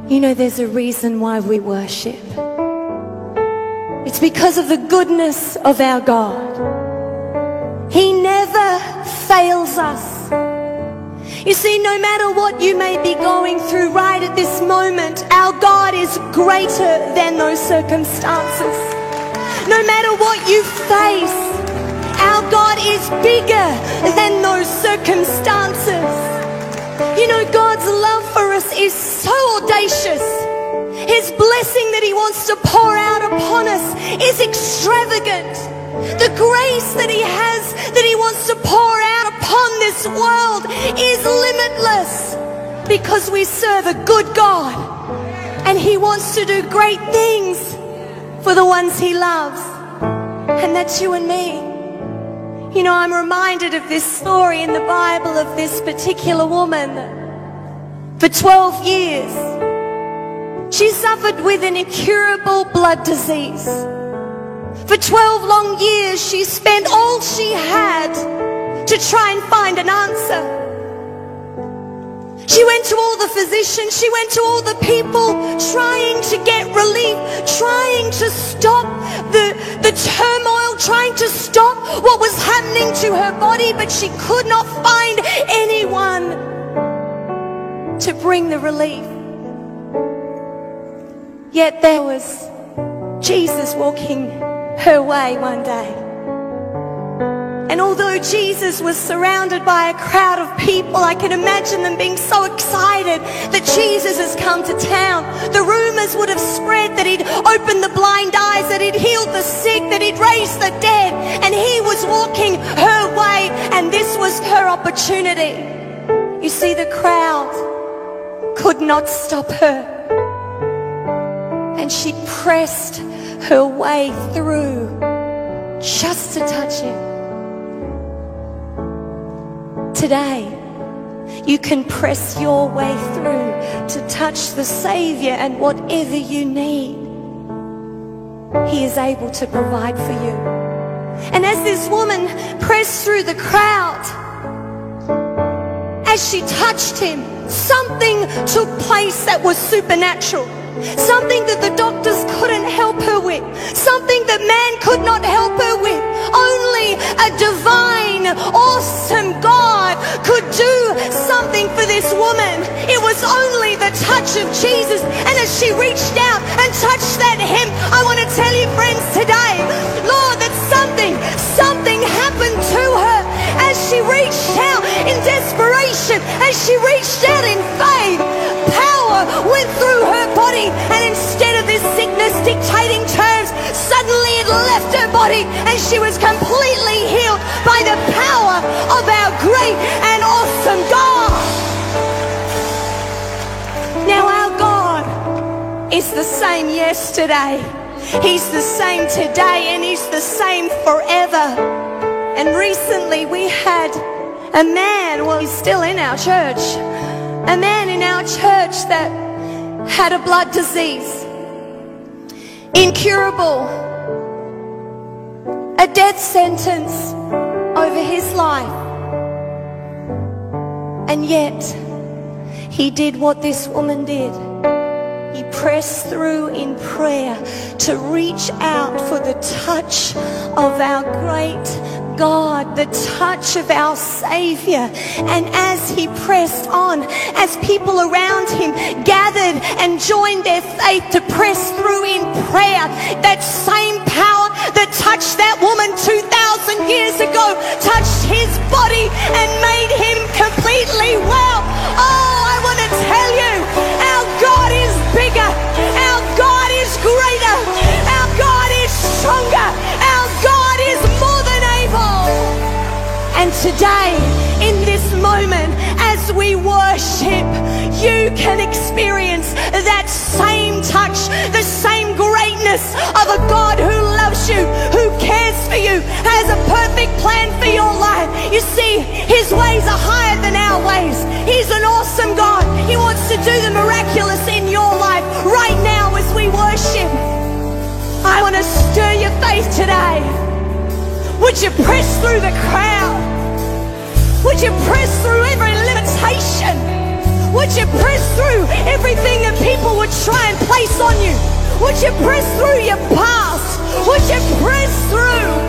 You know, there's a reason why we worship. It's because of the goodness of our God. He never fails us. You see, no matter what you may be going through right at this moment, our God is greater than those circumstances. No matter what you face, our God is bigger than those circumstances. You know, God's love for us is so audacious. His blessing that He wants to pour out upon us is extravagant. The grace that He has, that He wants to pour out upon this world is limitless, because we serve a good God, and He wants to do great things for the ones He loves, and that's you and me. You know, I'm reminded of this story in the Bible of this particular woman. For 12 years, she suffered with an incurable blood disease. For 12 long years, she spent all she had to try and find an answer. She went to all the physicians, she went to all the people trying to get relief, trying to stop the turmoil, trying to stop what was happening to her body, but she could not find anyone to bring the relief. Yet there was Jesus walking her way one day. And although Jesus was surrounded by a crowd of people, I can imagine them being so excited that Jesus has come to town. The rumors would have spread that He'd opened the blind eyes, that He'd healed the sick, that He'd raised the dead. And He was walking her way, and this was her opportunity. You see, the crowd could not stop her, and she pressed her way through just to touch Him. Today, you can press your way through to touch the Savior, and whatever you need, He is able to provide for you. And as this woman pressed through the crowd, as she touched Him, something took place that was supernatural. Something that the doctors couldn't help her with. Something that man could not help her with. Only a divine, awesome God could do something for this woman. It was only the touch of Jesus. And as she reached out and touched that hem, I want to tell you, friends, today, Lord, that something happened to her as she reached out in desperation, as she reached out in faith. Power went through her body, and instead of this sickness dictating terms, suddenly it left her body, and she was completely healed by the power of our great and awesome God. Now our God is the same yesterday, He's the same today, and He's the same forever. And recently we had a man, well, he's still in our church, a man in our church that had a blood disease, incurable, a death sentence over his life. And yet, he did what this woman did. He pressed through in prayer to reach out for the touch of our great God, the touch of our Savior. And as he pressed on, as people around him gathered and joined their faith to press through in prayer, that same power that touched that woman 2,000 years ago touched his body and made him completely well. Oh, I want to tell you, our God is bigger, our God is greater, our God is stronger, our God is more than able. And today, in this moment, as we worship, you can experience that same touch, the same greatness of a God who loves you, who cares for you, has a perfect plan for your life. You see, His ways are higher than our ways. He's an awesome God. He wants to do the miraculous in your life right now as we worship. I want to stir your faith today. Would you press through the crowd? Would you press through every limitation? Would you press through everything that people would you? Would you press through your past? Would you press through